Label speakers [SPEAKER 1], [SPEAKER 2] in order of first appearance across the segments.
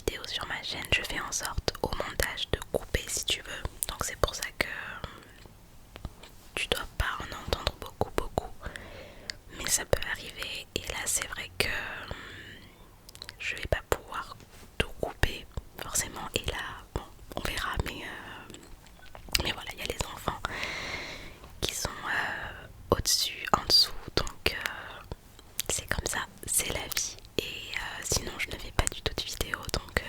[SPEAKER 1] vidéos sur ma chaîne, je fais en sorte au montage de couper si tu veux. Donc c'est pour ça que tu dois pas en entendre beaucoup. Mais ça peut arriver et là c'est vrai que je vais pas pouvoir tout couper forcément. Et là, bon, on verra. Mais voilà, il y a les enfants qui sont au-dessus, en dessous. Donc c'est comme ça, c'est la vie. Et sinon je ne fais pas du tout de vidéo. Donc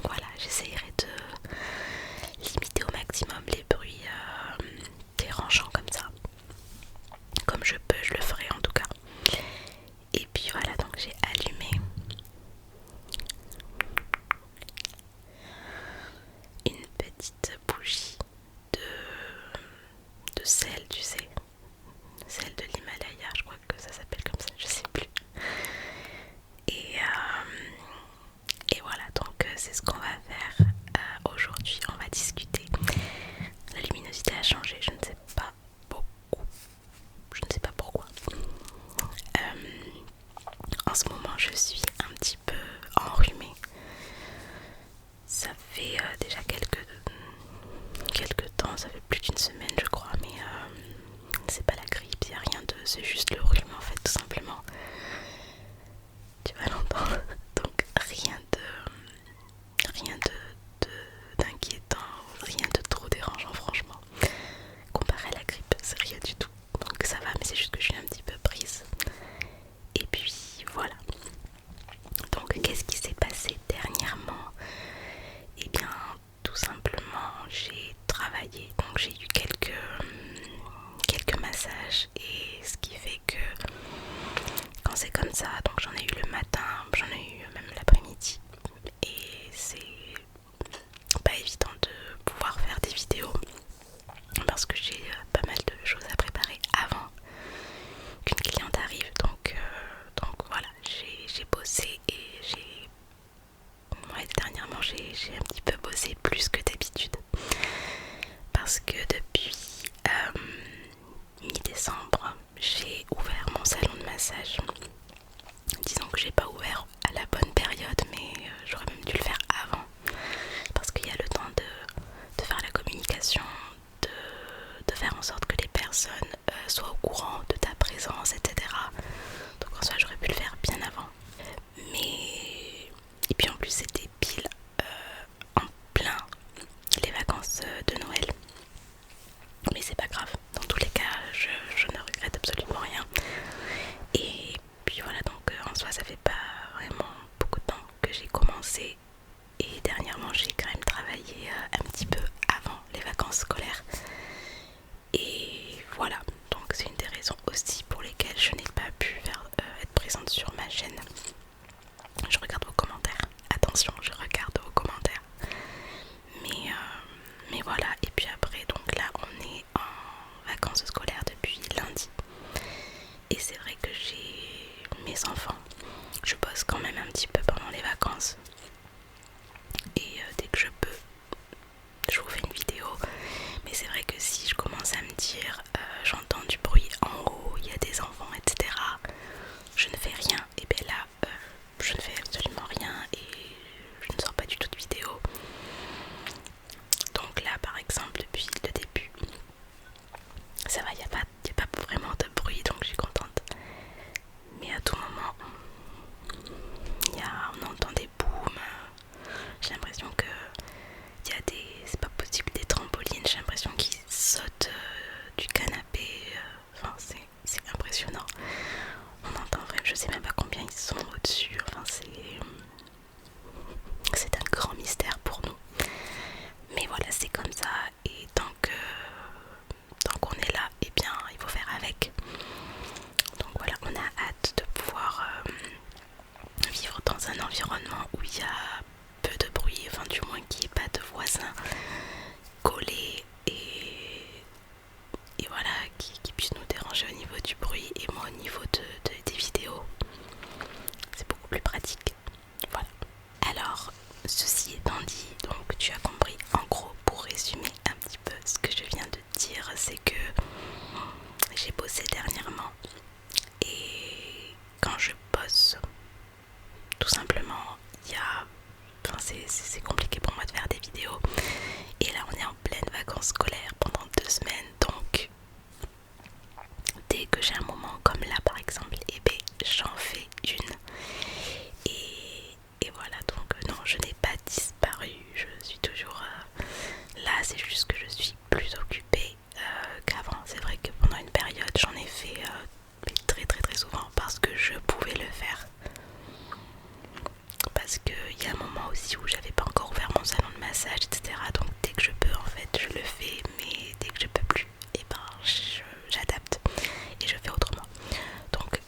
[SPEAKER 1] voilà, j'essayerai de limiter au maximum les bruits dérangeants comme ça. Comme je peux, je le ferai en tout cas. Et puis voilà, donc j'ai allumé une petite bougie de sel, tu sais. Sel de l'Himalaya, je crois que ça s'appelle comme ça, je sais plus. Et, et voilà, donc c'est ce qu'on va faire aujourd'hui. On va discuter. La luminosité a changé, je ne sais pas beaucoup. Je ne sais pas pourquoi. En ce moment, je suis un petit peu enrhumée. Ça fait déjà quelques temps, ça fait plus d'une semaine je crois, mais c'est pas la grippe, y a rien de... c'est juste le rhume en fait, tout simplement. Tu vas l'entendre. Donc d'inquiétant, rien de trop dérangeant franchement. Comparé à la grippe, c'est rien du tout. Donc ça va, mais c'est juste que je suis un petit peu prise. Et puis voilà. Donc qu'est-ce qui s'est passé dernièrement? Eh bien tout simplement j'ai travaillé, donc j'ai eu quelques massages, et ce qui fait que quand c'est comme ça, donc j'en ai eu le matin, j'en ai eu même l'après-midi, et c'est pas évident de pouvoir faire des vidéos parce que j'ai pas mal de choses à préparer avant qu'une cliente arrive. Donc voilà, j'ai bossé et dernièrement j'ai un petit peu bossé plus que d'habitude parce que depuis mi-décembre j'ai ouvert mon salon de massage. Disons que j'ai pas ouvert à la bonne période, mais j'aurais même dû le faire avant parce qu'il y a le temps de faire la communication, de faire en sorte que les personnes soient au courant de ta présence, etc. Donc en soi j'aurais pu le faire bien avant. Mais... Et puis en plus c'était pile en plein les vacances de Noël. Mais c'est pas grave, dans tous les cas je ne regrette absolument rien. Et puis voilà, donc en soi ça fait pas vraiment beaucoup de temps que j'ai commencé. Et dernièrement j'ai quand même travaillé un petit peu avant les vacances scolaires. Et voilà, donc c'est une des raisons aussi pour lesquelles je n'ai pas pu être présente sur ma chaîne. Je regarde vos commentaires, attention, je regarde vos commentaires. Mais voilà, et puis après, donc là on est en vacances scolaires depuis lundi. Et c'est vrai que j'ai mes enfants, je bosse quand même un petit peu pendant les vacances. Et dès que je peux, je vous fais une vidéo. Mais c'est vrai que si je commence à me dire j'entends du bruit en haut, il y a c'est compliqué pour moi de faire des vidéos. Et là on est en pleine vacances scolaires pendant 2 semaines, donc dès que j'ai un moment comme là par exemple, et ben j'en fais une. Et voilà, donc non, je n'ai pas disparu, je suis toujours là, c'est juste que je suis plus occupée qu'avant. C'est vrai que pendant une période j'en ai fait très très très souvent parce que je pouvais le faire. Parce qu'il y a un moment aussi où j'avais pas encore ouvert mon salon de massage, etc. Donc dès que je peux en fait je le fais, mais dès que je peux plus, et ben j'adapte et je fais autrement. Donc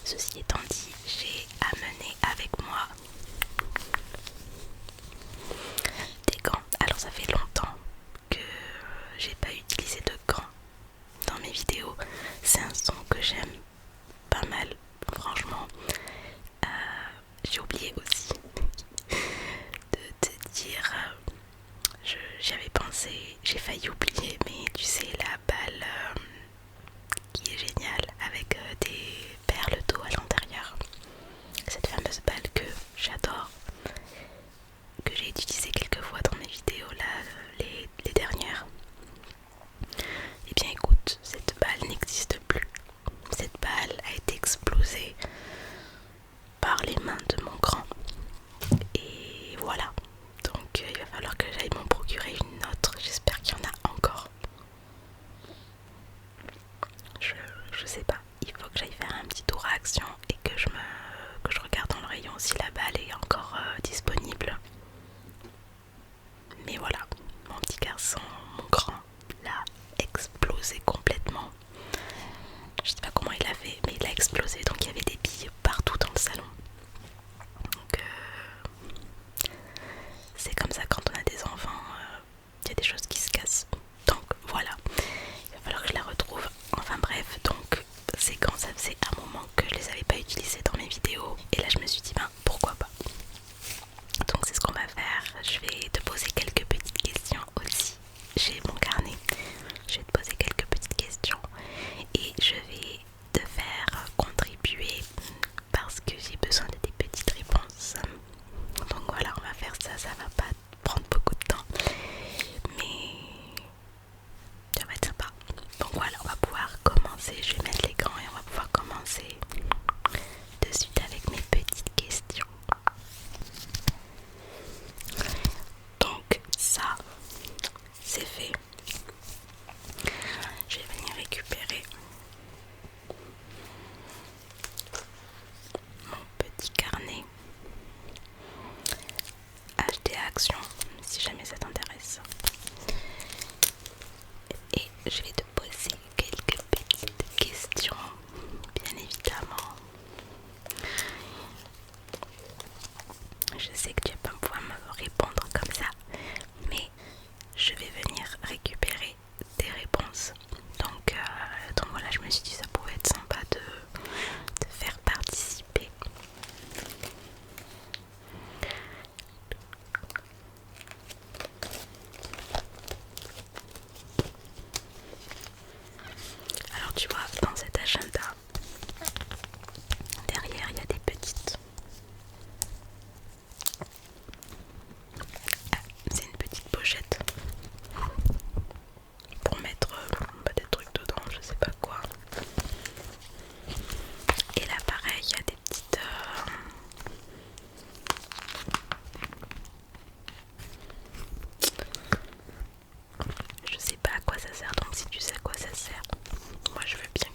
[SPEAKER 1] ceci étant dit, j'ai amené avec moi des gants. Alors ça fait longtemps que j'ai pas utilisé de gants dans mes vidéos. C'est un son que j'aime pas mal, franchement. J'ai oublié aussi de te dire, j'y avais pensé, j'ai failli oublier, mais tu sais la balle qui est géniale avec des perles d'eau à l'intérieur. Cette fameuse balle que j'adore, que j'ai utilisée quelques fois dans mes vidéos là, les dernières. Et bien écoute, cette balle n'existe plus. Cette balle a été explosée par les mains de mon grand. Et voilà. Donc il va falloir que j'aille m'en procurer une autre. J'espère qu'il y en a encore. Je sais pas. Il faut que j'aille faire un petit tour à Action et que je regarde dans le rayon si la balle est encore disponible. Mais voilà, mon petit garçon, mon grand, l'a explosé complètement. Je sais pas comment il a fait, mais il a explosé. Donc il y avait des billes partout dans le salon. Donc c'est comme ça quand on a des enfants, il y a des choses qui se cassent. Donc voilà, il va falloir que je la retrouve. Enfin bref, donc c'est quand ça faisait un moment que je les avais pas utilisés dans mes vidéos. Et là je me suis dit ben pourquoi pas. Donc c'est ce qu'on va faire. Je vais te poser quelques petites questions aussi. J'ai mon carnet. Je vais te poser quelques petites questions et je vais te faire contribuer parce que j'ai besoin de tes petites réponses. Donc voilà, on va faire ça. Ça va pas prendre beaucoup de temps, mais ça va être sympa. Donc voilà, on va pouvoir commencer. Je vais mettre les gants et on va pouvoir commencer de suite avec mes petites questions. Donc ça, c'est fait. Je vais venir récupérer mon petit carnet. Acheter à Action, si jamais ça t'intéresse. Et je vais te poser quelques petites questions, bien évidemment. Je sais que tu vas pas pouvoir me répondre comme ça, mais je vais venir récupérer tes réponses. Donc voilà, je me suis dit ça pouvait être sympa de te faire participer. Alors tu vois, dans cet agenda, derrière il y a des petites... c'est une petite pochette pour mettre des trucs dedans, je sais pas quoi. Et là pareil, il y a des petites... je sais pas à quoi ça sert, donc si tu sais à quoi ça sert, moi je veux bien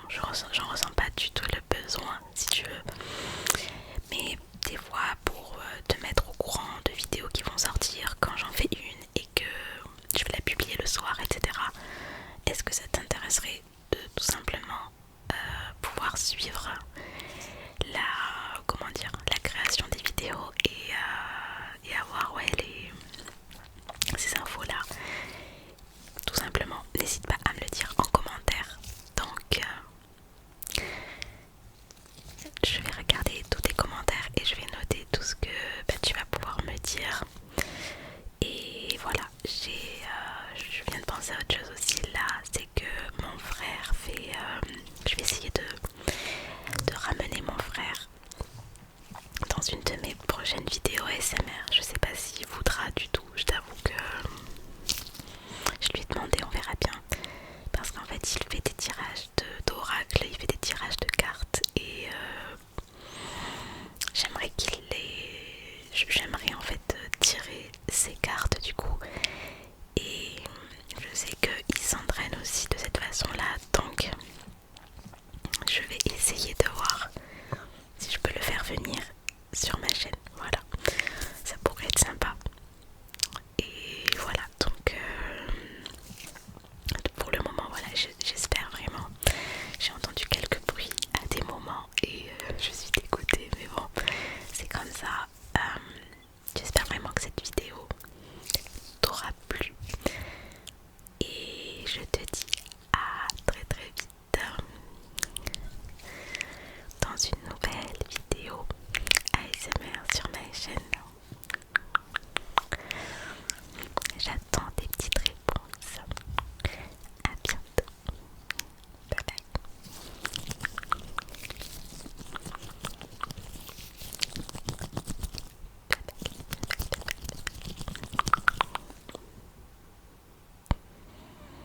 [SPEAKER 1] j'en ressens pas du tout le besoin, si tu veux. Mais des fois, pour te mettre au courant de vidéos qui vont sortir quand j'en fais une et que je vais la publier le soir, etc. Est-ce que ça t'intéresserait de tout simplement pouvoir suivre la création des vidéos et avoir ces infos là? Tout simplement, n'hésite pas à me le dire en commentaire. Donc je vais regarder tous tes commentaires et je vais noter tout ce que tu vas pouvoir me dire. Et voilà, je viens de penser à autre chose aussi là, c'est que mon frère je vais essayer de ramener mon frère dans une de mes prochaines vidéos ASMR. Je sais